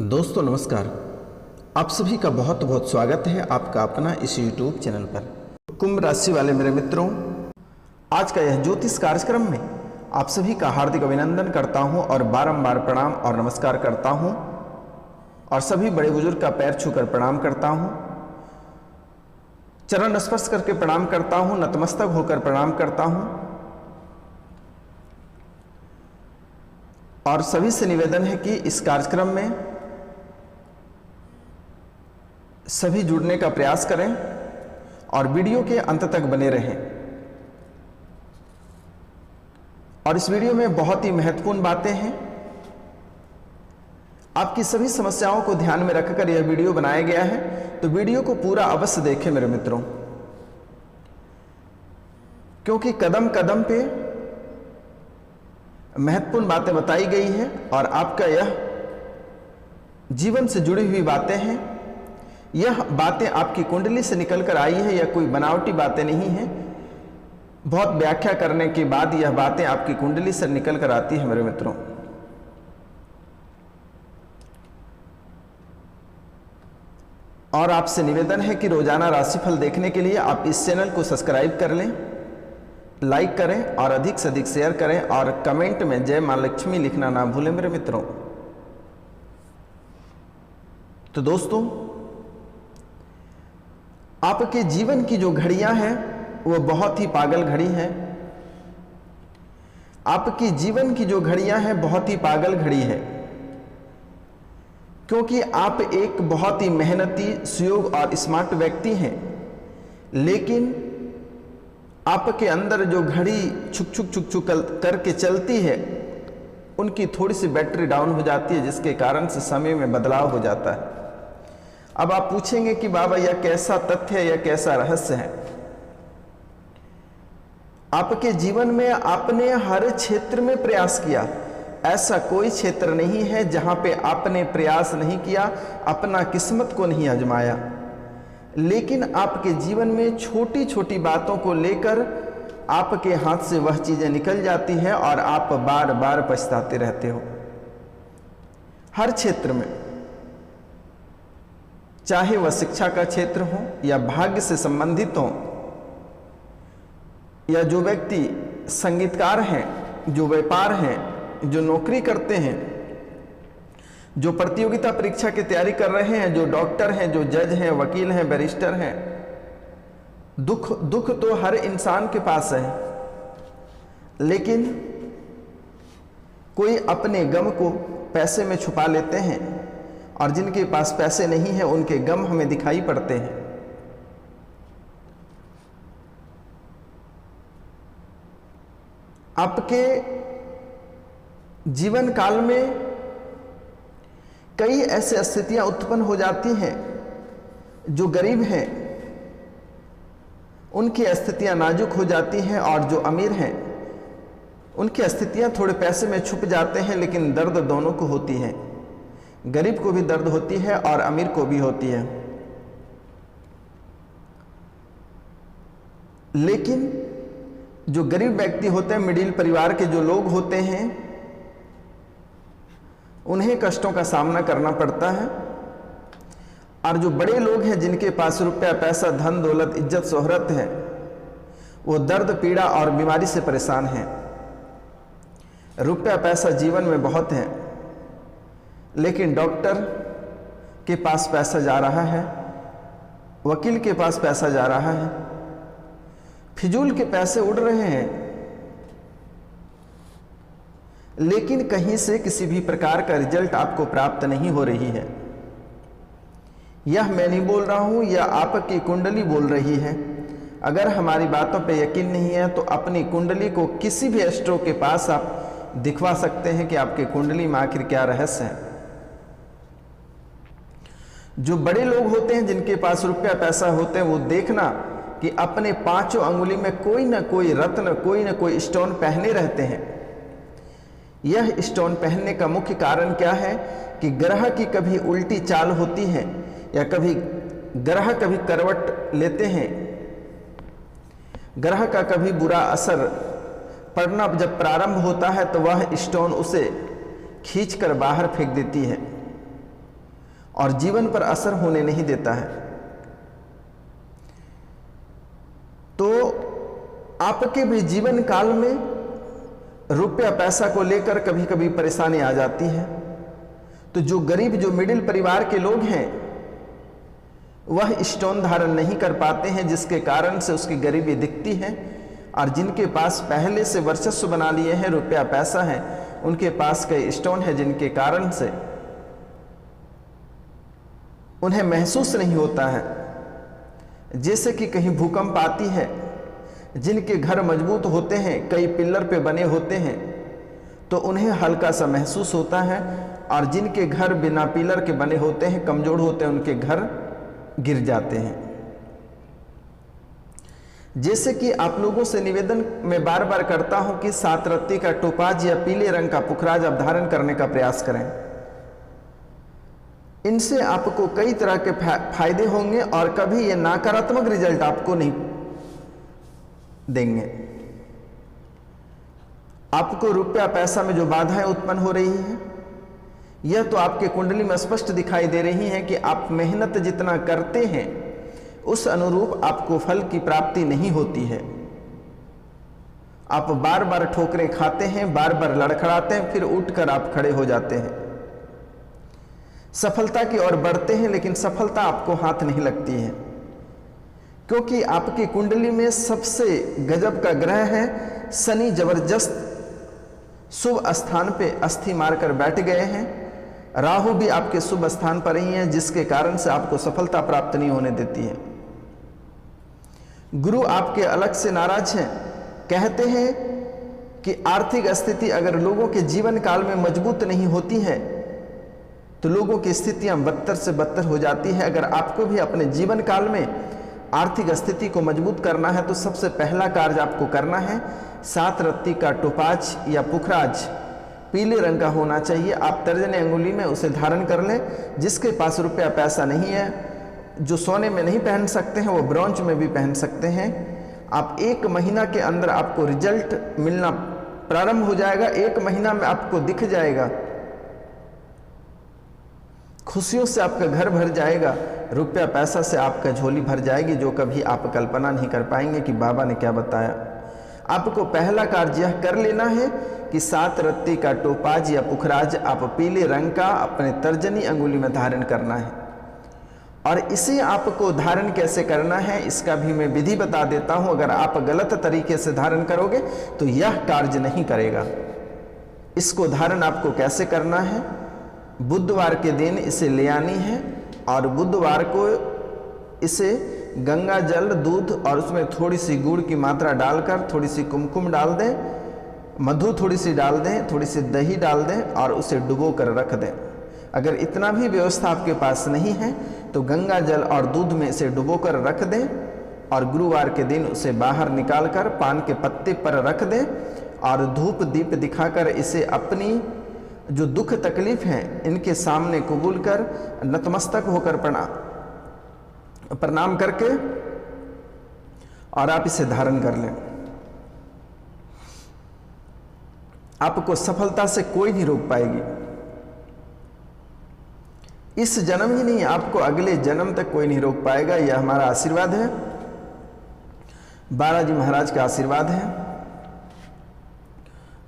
दोस्तों नमस्कार। आप सभी का बहुत बहुत स्वागत है आपका अपना इस YouTube चैनल पर। कुंभ राशि वाले मेरे मित्रों, आज का यह ज्योतिष कार्यक्रम में आप सभी का हार्दिक अभिनंदन करता हूं और बारंबार प्रणाम और नमस्कार करता हूं और सभी बड़े बुजुर्ग का पैर छूकर प्रणाम करता हूं, चरण स्पर्श करके प्रणाम करता हूं, नतमस्तक होकर प्रणाम करता हूं और सभी से निवेदन है कि इस कार्यक्रम में सभी जुड़ने का प्रयास करें और वीडियो के अंत तक बने रहें। और इस वीडियो में बहुत ही महत्वपूर्ण बातें हैं। आपकी सभी समस्याओं को ध्यान में रखकर यह वीडियो बनाया गया है, तो वीडियो को पूरा अवश्य देखें मेरे मित्रों, क्योंकि कदम कदम पे महत्वपूर्ण बातें बताई गई हैं और आपका यह जीवन से जुड़ी हुई बातें हैं। यह बातें आपकी कुंडली से निकलकर आई है, यह कोई बनावटी बातें नहीं है। बहुत व्याख्या करने के बाद यह बातें आपकी कुंडली से निकलकर आती है मेरे मित्रों। और आपसे निवेदन है कि रोजाना राशिफल देखने के लिए आप इस चैनल को सब्सक्राइब कर लें, लाइक करें और अधिक से अधिक शेयर करें और कमेंट में जय मां लक्ष्मी लिखना ना भूलें मेरे मित्रों। तो दोस्तों, आपके जीवन की जो घड़ियां हैं वो बहुत ही पागल घड़ी हैं। आपकी जीवन की जो घड़ियां हैं बहुत ही पागल घड़ी है, क्योंकि आप एक बहुत ही मेहनती, सुयोग और स्मार्ट व्यक्ति हैं, लेकिन आपके अंदर जो घड़ी छुक छुक छुक छुक करके चलती है उनकी थोड़ी सी बैटरी डाउन हो जाती है, जिसके कारण से समय में बदलाव हो जाता है। अब आप पूछेंगे कि बाबा यह कैसा तथ्य है, यह कैसा रहस्य है। आपके जीवन में आपने हर क्षेत्र में प्रयास किया, ऐसा कोई क्षेत्र नहीं है जहां पे आपने प्रयास नहीं किया, अपना किस्मत को नहीं आजमाया। लेकिन आपके जीवन में छोटी छोटी बातों को लेकर आपके हाथ से वह चीजें निकल जाती हैं और आप बार बार पछताते रहते हो। हर क्षेत्र में, चाहे वह शिक्षा का क्षेत्र हो या भाग्य से संबंधित हो, या जो व्यक्ति संगीतकार हैं, जो व्यापार हैं, जो नौकरी करते हैं, जो प्रतियोगिता परीक्षा की तैयारी कर रहे हैं, जो डॉक्टर हैं, जो जज हैं, वकील हैं, बैरिस्टर हैं, दुख तो हर इंसान के पास है। लेकिन कोई अपने गम को पैसे में छुपा लेते हैं और जिनके पास पैसे नहीं है उनके गम हमें दिखाई पड़ते हैं। आपके जीवन काल में कई ऐसी स्थितियां उत्पन्न हो जाती हैं, जो गरीब हैं उनकी स्थितियां नाजुक हो जाती हैं और जो अमीर हैं उनकी स्थितियां थोड़े पैसे में छुप जाते हैं, लेकिन दर्द दोनों को होती है। गरीब को भी दर्द होती है और अमीर को भी होती है। लेकिन जो गरीब व्यक्ति होते हैं, मिडिल परिवार के जो लोग होते हैं, उन्हें कष्टों का सामना करना पड़ता है। और जो बड़े लोग हैं, जिनके पास रुपया, पैसा, धन दौलत, इज्जत, शोहरत है, वो दर्द, पीड़ा और बीमारी से परेशान हैं। रुपया पैसा जीवन में बहुत है, लेकिन डॉक्टर के पास पैसा जा रहा है, वकील के पास पैसा जा रहा है, फिजूल के पैसे उड़ रहे हैं, लेकिन कहीं से किसी भी प्रकार का रिजल्ट आपको प्राप्त नहीं हो रही है। यह मैं नहीं बोल रहा हूं, यह आपकी कुंडली बोल रही है। अगर हमारी बातों पे यकीन नहीं है तो अपनी कुंडली को किसी भी एस्ट्रो के पास आप दिखवा सकते हैं कि आपके कुंडली में आखिर क्या रहस्य है। जो बड़े लोग होते हैं, जिनके पास रुपया पैसा होते हैं, वो देखना कि अपने पांचों अंगुली में कोई ना कोई रत्न, कोई ना कोई स्टोन पहने रहते हैं। यह स्टोन पहनने का मुख्य कारण क्या है कि ग्रह की कभी उल्टी चाल होती है या कभी ग्रह कभी करवट लेते हैं, ग्रह का कभी बुरा असर पड़ना जब प्रारंभ होता है तो वह स्टोन उसे खींचकर बाहर फेंक देती है। और जीवन पर असर होने नहीं देता है। तो आपके भी जीवन काल में रुपया पैसा को लेकर कभी कभी परेशानी आ जाती है। तो जो गरीब, जो मिडिल परिवार के लोग हैं, वह स्टोन धारण नहीं कर पाते हैं, जिसके कारण से उसकी गरीबी दिखती है। और जिनके पास पहले से वर्चस्व बना लिए हैं, रुपया पैसा है, उनके पास कई स्टोन है जिनके कारण से उन्हें महसूस नहीं होता है। जैसे कि कहीं भूकंप आती है, जिनके घर मजबूत होते हैं, कई पिलर पे बने होते हैं, तो उन्हें हल्का सा महसूस होता है। और जिनके घर बिना पिलर के बने होते हैं, कमजोर होते हैं, उनके घर गिर जाते हैं। जैसे कि आप लोगों से निवेदन मैं बार बार करता हूं कि 7 रत्ती का टोपाज या पीले रंग का पुखराज आप धारण करने का प्रयास करें। इनसे आपको कई तरह के फायदे होंगे और कभी ये नकारात्मक रिजल्ट आपको नहीं देंगे। आपको रुपया पैसा में जो बाधाएं उत्पन्न हो रही हैं, यह तो आपके कुंडली में स्पष्ट दिखाई दे रही हैं कि आप मेहनत जितना करते हैं उस अनुरूप आपको फल की प्राप्ति नहीं होती है। आप बार बार ठोकरें खाते हैं, बार बार लड़खड़ाते हैं, फिर उठकर आप खड़े हो जाते हैं। सफलता की ओर बढ़ते हैं, लेकिन सफलता आपको हाथ नहीं लगती है, क्योंकि आपकी कुंडली में सबसे गजब का ग्रह है शनि। जबरदस्त शुभ स्थान पे अस्थि मारकर बैठ गए हैं। राहु भी आपके शुभ स्थान पर ही है, जिसके कारण से आपको सफलता प्राप्त नहीं होने देती है। गुरु आपके अलग से नाराज हैं। कहते हैं कि आर्थिक स्थिति अगर लोगों के जीवन काल में मजबूत नहीं होती है तो लोगों की स्थितियां बदतर से बदतर हो जाती है। अगर आपको भी अपने जीवन काल में आर्थिक स्थिति को मजबूत करना है तो सबसे पहला कार्य आपको करना है 7 रत्ती का टोपाज या पुखराज पीले रंग का होना चाहिए। आप तर्जनी अंगुली में उसे धारण कर लें। जिसके पास रुपया पैसा नहीं है, जो सोने में नहीं पहन सकते हैं, वो ब्रॉन्ज में भी पहन सकते हैं। आप 1 महीना के अंदर आपको रिजल्ट मिलना प्रारंभ हो जाएगा। 1 महीना में आपको दिख जाएगा, खुशियों से आपका घर भर जाएगा, रुपया पैसा से आपका झोली भर जाएगी, जो कभी आप कल्पना नहीं कर पाएंगे कि बाबा ने क्या बताया। आपको पहला कार्य यह कर लेना है कि 7 रत्ती का टोपाज या पुखराज आप पीले रंग का अपने तर्जनी अंगुली में धारण करना है। और इसे आपको धारण कैसे करना है इसका भी मैं विधि बता देता हूं। अगर आप गलत तरीके से धारण करोगे तो यह कार्य नहीं करेगा। इसको धारण आपको कैसे करना है, बुधवार के दिन इसे ले आनी है और बुधवार को इसे गंगा जल, दूध और उसमें थोड़ी सी गुड़ की मात्रा डालकर, थोड़ी सी कुमकुम डाल दें, मधु थोड़ी सी डाल दें, थोड़ी सी दही डाल दें और उसे डुबो कर रख दें। अगर इतना भी व्यवस्था आपके पास नहीं है तो गंगा जल और दूध में इसे डुबो कर रख दें और गुरुवार के दिन उसे बाहर निकालकर पान के पत्ते पर रख दें और धूप दीप दिखाकर इसे अपनी जो दुख तकलीफ है इनके सामने कबूल कर नतमस्तक होकर प्रणाम करके और आप इसे धारण कर लें। आपको सफलता से कोई नहीं रोक पाएगी। इस जन्म ही नहीं, आपको अगले जन्म तक कोई नहीं रोक पाएगा। यह हमारा आशीर्वाद है, बालाजी महाराज का आशीर्वाद है,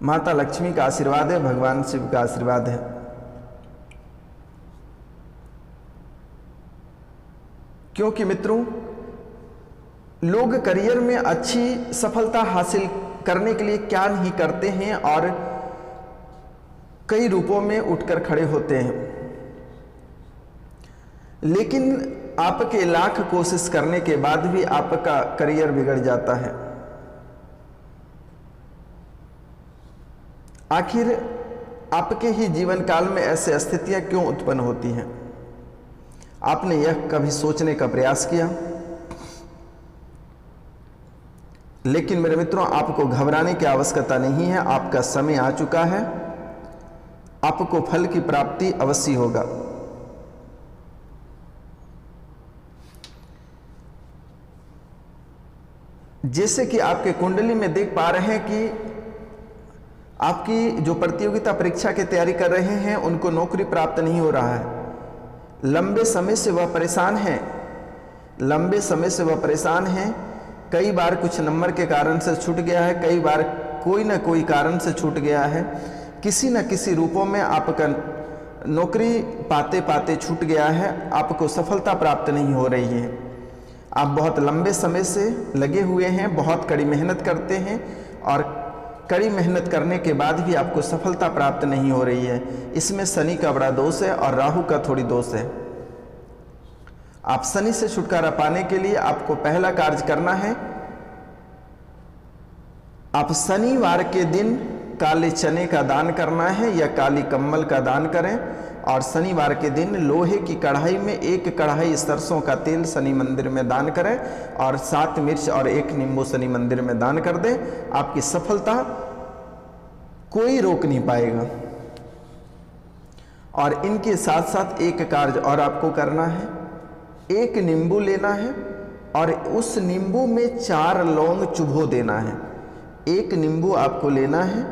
माता लक्ष्मी का आशीर्वाद है, भगवान शिव का आशीर्वाद है। क्योंकि मित्रों, लोग करियर में अच्छी सफलता हासिल करने के लिए क्या नहीं करते हैं और कई रूपों में उठकर खड़े होते हैं, लेकिन आपके लाख कोशिश करने के बाद भी आपका करियर बिगड़ जाता है। आखिर आपके ही जीवन काल में ऐसे स्थितियां क्यों उत्पन्न होती हैं? आपने यह कभी सोचने का प्रयास किया? लेकिन मेरे मित्रों, आपको घबराने की आवश्यकता नहीं है। आपका समय आ चुका है, आपको फल की प्राप्ति अवश्य होगा। जैसे कि आपके कुंडली में देख पा रहे हैं कि आपकी जो प्रतियोगिता परीक्षा की तैयारी कर रहे हैं उनको नौकरी प्राप्त नहीं हो रहा है, लंबे समय से वह परेशान है, लंबे समय से वह परेशान है। कई बार कुछ नंबर के कारण से छूट गया है, कई बार कोई ना कोई कारण से छूट गया है, किसी न किसी रूपों में आपका नौकरी पाते पाते छूट गया है, आपको सफलता प्राप्त नहीं हो रही है। आप बहुत लंबे समय से लगे हुए हैं, बहुत कड़ी मेहनत करते हैं और कड़ी मेहनत करने के बाद भी आपको सफलता प्राप्त नहीं हो रही है। इसमें शनि का बड़ा दोष है और राहु का थोड़ी दोष है। आप शनि से छुटकारा पाने के लिए आपको पहला कार्य करना है, आप शनिवार के दिन काले चने का दान करना है या काली कम्बल का दान करें और शनिवार के दिन लोहे की कढ़ाई में 1 कढ़ाई सरसों का तेल शनि मंदिर में दान करें और 7 मिर्च और 1 नींबू शनि मंदिर में दान कर दें। आपकी सफलता कोई रोक नहीं पाएगा। और इनके साथ साथ एक कार्य और आपको करना है, 1 नींबू लेना है और उस नींबू में 4 लौंग चुभो देना है। 1 नींबू आपको लेना है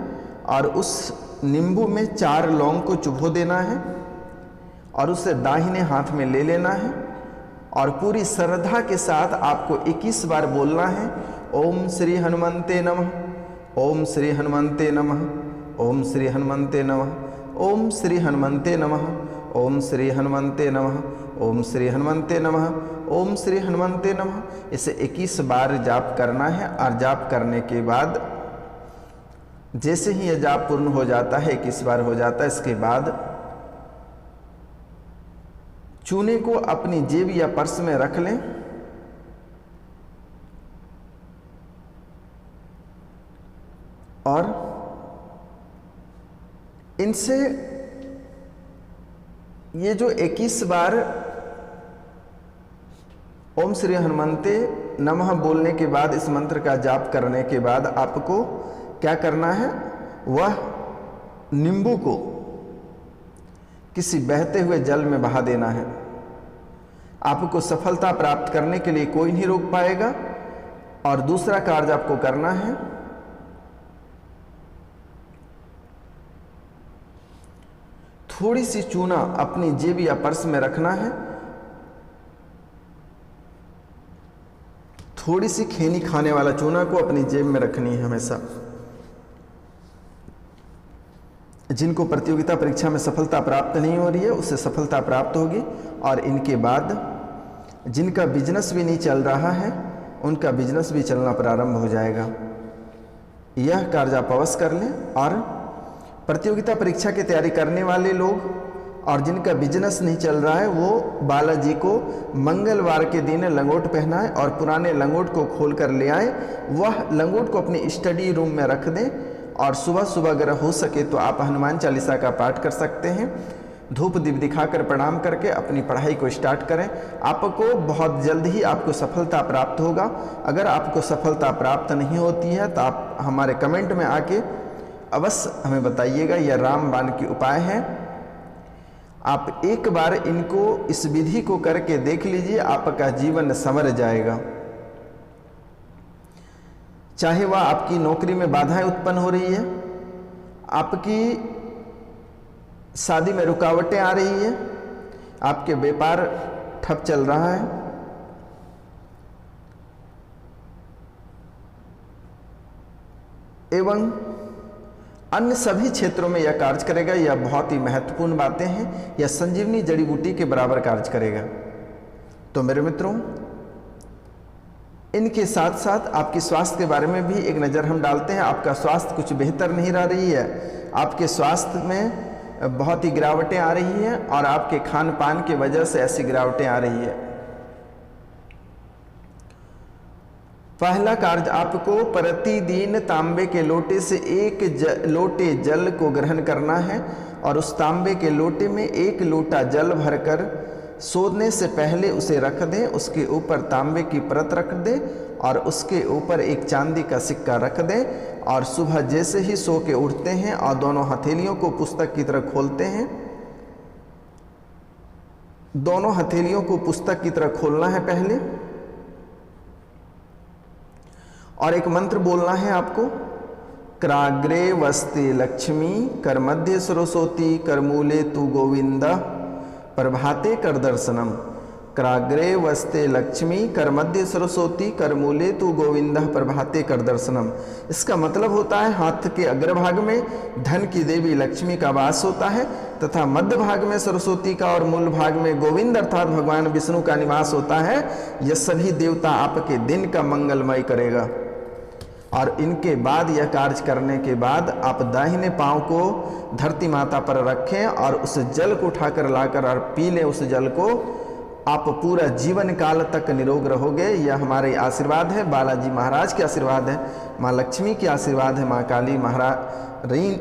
और उस नींबू में 4 लौंग को चुभो देना है और उसे दाहिने हाथ में ले लेना है और पूरी श्रद्धा के साथ आपको 21 बार बोलना है, ओम श्री हनुमंते नमः, ओम श्री हनुमंते नमः, ओम श्री हनुमंते नमः, ओम श्री हनुमंते नमः, ओम श्री हनुमंते नमः, ओम श्री हनुमंते नमः, ओम श्री हनुमंते नमः। इसे 21 बार जाप करना है और जाप करने के बाद जैसे ही यह जाप पूर्ण हो जाता है, 21 बार हो जाता है, इसके बाद चूने को अपनी जेब या पर्स में रख लें और इनसे ये जो 21 बार ओम श्री हनुमंते नमः बोलने के बाद, इस मंत्र का जाप करने के बाद आपको क्या करना है, वह नींबू को किसी बहते हुए जल में बहा देना है। आपको सफलता प्राप्त करने के लिए कोई नहीं रोक पाएगा। और दूसरा कार्य आपको करना है, थोड़ी सी चूना अपनी जेब या पर्स में रखना है, थोड़ी सी खैनी खाने वाला चूना को अपनी जेब में रखनी है हमेशा। जिनको प्रतियोगिता परीक्षा में सफलता प्राप्त नहीं हो रही है उसे सफलता प्राप्त होगी। और इनके बाद जिनका बिजनेस भी नहीं चल रहा है उनका बिजनेस भी चलना प्रारंभ हो जाएगा। यह कार्य आप अवश्य कर लें। और प्रतियोगिता परीक्षा की तैयारी करने वाले लोग और जिनका बिजनेस नहीं चल रहा है वो बालाजी को मंगलवार के दिन लंगोट पहनाएं और पुराने लंगोट को खोल कर ले आए। वह लंगोट को अपने स्टडी रूम में रख दें और सुबह सुबह अगर हो सके तो आप हनुमान चालीसा का पाठ कर सकते हैं। धूप दीप दिखाकर प्रणाम करके अपनी पढ़ाई को स्टार्ट करें। आपको बहुत जल्द ही आपको सफलता प्राप्त होगा। अगर आपको सफलता प्राप्त नहीं होती है तो आप हमारे कमेंट में आके अवश्य हमें बताइएगा। यह रामबाण की उपाय है। आप एक बार इनको, इस विधि को करके देख लीजिए, आपका जीवन संवर जाएगा। चाहे वह आपकी नौकरी में बाधाएं उत्पन्न हो रही है, आपकी शादी में रुकावटें आ रही है, आपके व्यापार ठप चल रहा है, एवं अन्य सभी क्षेत्रों में यह कार्य करेगा। यह बहुत ही महत्वपूर्ण बातें हैं। यह संजीवनी जड़ी बूटी के बराबर कार्य करेगा। तो मेरे मित्रों, इनके साथ साथ आपके स्वास्थ्य के बारे में भी एक नज़र हम डालते हैं। आपका स्वास्थ्य कुछ बेहतर नहीं रह रही है, आपके स्वास्थ्य में बहुत ही गिरावटें आ रही हैं और आपके खान पान की वजह से ऐसी गिरावटें आ रही है। पहला कार्य, आपको प्रतिदिन तांबे के लोटे से 1 लोटे जल को ग्रहण करना है और उस तांबे के लोटे में 1 लोटा जल भरकर सोने से पहले उसे रख दें। उसके ऊपर तांबे की परत रख दें और उसके ऊपर एक चांदी का सिक्का रख दें और सुबह जैसे ही सो के उठते हैं और दोनों हथेलियों को पुस्तक की तरह खोलते हैं, दोनों हथेलियों को पुस्तक की तरह खोलना है पहले, और एक मंत्र बोलना है आपको, कराग्रे वस्ते लक्ष्मी, कर मध्य सरस्वती, कर मूले तू गोविंदा, प्रभाते कर दर्शनम, कराग्रे वस्ते लक्ष्मी, कर मध्य सरस्वती, कर मूले तु गोविंदः प्रभाते कर दर्शनम। इसका मतलब होता है हाथ के अग्रभाग में धन की देवी लक्ष्मी का वास होता है तथा मध्य भाग में सरस्वती का और मूल भाग में गोविंद अर्थात भगवान विष्णु का निवास होता है। यह सभी देवता आपके दिन का मंगलमय करेगा। और इनके बाद यह कार्य करने के बाद आप दाहिने पांव को धरती माता पर रखें और उस जल को उठाकर लाकर और पी लें। उस जल को आप पूरा जीवन काल तक निरोग रहोगे। यह हमारे आशीर्वाद है, बालाजी महाराज के आशीर्वाद है, माँ लक्ष्मी की आशीर्वाद है, माँ काली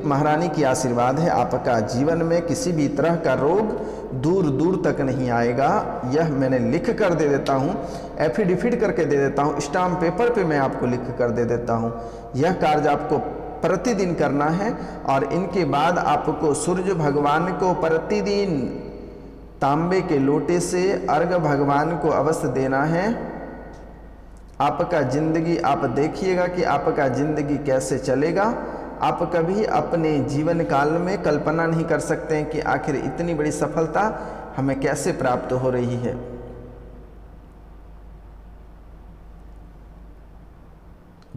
महारानी की आशीर्वाद है। आपका जीवन में किसी भी तरह का रोग दूर दूर तक नहीं आएगा। यह मैंने लिख कर दे देता हूँ, एफिडेविट करके दे देता हूँ, स्टाम्प पेपर पे मैं आपको लिख कर दे देता हूँ। यह कार्य आपको प्रतिदिन करना है। और इनके बाद आपको सूर्य भगवान को प्रतिदिन तांबे के लोटे से अर्घ भगवान को अवश्य देना है। आपका जिंदगी आप देखिएगा कि आपका जिंदगी कैसे चलेगा। आप कभी अपने जीवन काल में कल्पना नहीं कर सकते हैं कि आखिर इतनी बड़ी सफलता हमें कैसे प्राप्त हो रही है।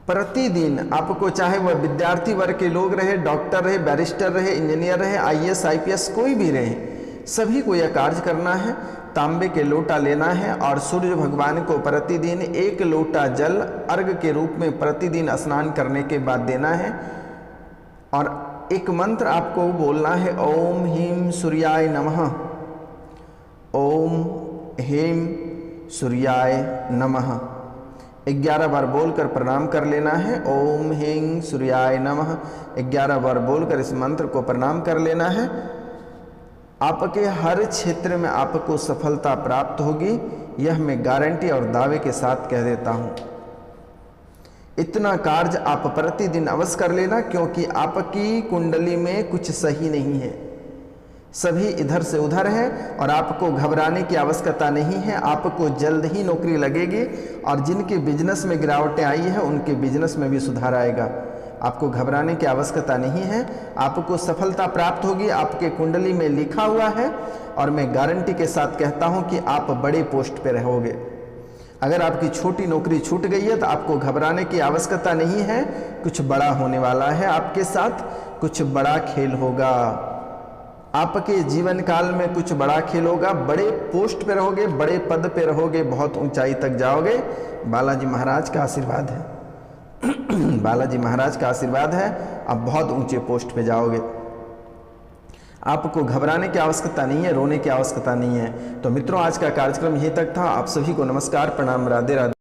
प्रतिदिन आपको, चाहे वह विद्यार्थी वर्ग के लोग रहे, डॉक्टर रहे, बैरिस्टर रहे, इंजीनियर रहे, आईएएस आईपीएस कोई भी रहे, सभी को यह कार्य करना है। तांबे के लोटा लेना है और सूर्य भगवान को प्रतिदिन 1 लोटा जल अर्घ के रूप में प्रतिदिन स्नान करने के बाद देना है। और एक मंत्र आपको बोलना है, ओम ह्रीं सूर्याय नमः, ओम ह्रीं सूर्याय नमः। 11 बार बोलकर प्रणाम कर लेना है। ओम ह्रीं सूर्याय नमः 11 बार बोलकर इस मंत्र को प्रणाम कर लेना है। आपके हर क्षेत्र में आपको सफलता प्राप्त होगी, यह मैं गारंटी और दावे के साथ कह देता हूं। इतना कार्य आप प्रतिदिन अवश्य कर लेना, क्योंकि आपकी कुंडली में कुछ सही नहीं है, सभी इधर से उधर है। और आपको घबराने की आवश्यकता नहीं है, आपको जल्द ही नौकरी लगेगी। और जिनके बिजनेस में गिरावटें आई है उनके बिजनेस में भी सुधार आएगा। आपको घबराने की आवश्यकता नहीं है, आपको सफलता प्राप्त होगी। आपके कुंडली में लिखा हुआ है और मैं गारंटी के साथ कहता हूं कि आप बड़े पोस्ट पे रहोगे। अगर आपकी छोटी नौकरी छूट गई है तो आपको घबराने की आवश्यकता नहीं है, कुछ बड़ा होने वाला है आपके साथ, कुछ बड़ा खेल होगा आपके जीवन काल में, कुछ बड़ा खेल होगा। बड़े पोस्ट पे रहोगे, बड़े पद पे रहोगे, बहुत ऊंचाई तक जाओगे। बालाजी महाराज का आशीर्वाद है, बालाजी महाराज का आशीर्वाद है, आप बहुत ऊंचे पोस्ट पे जाओगे। आपको घबराने की आवश्यकता नहीं है, रोने की आवश्यकता नहीं है। तो मित्रों, आज का कार्यक्रम यहीं तक था। आप सभी को नमस्कार, प्रणाम, राधे राधे।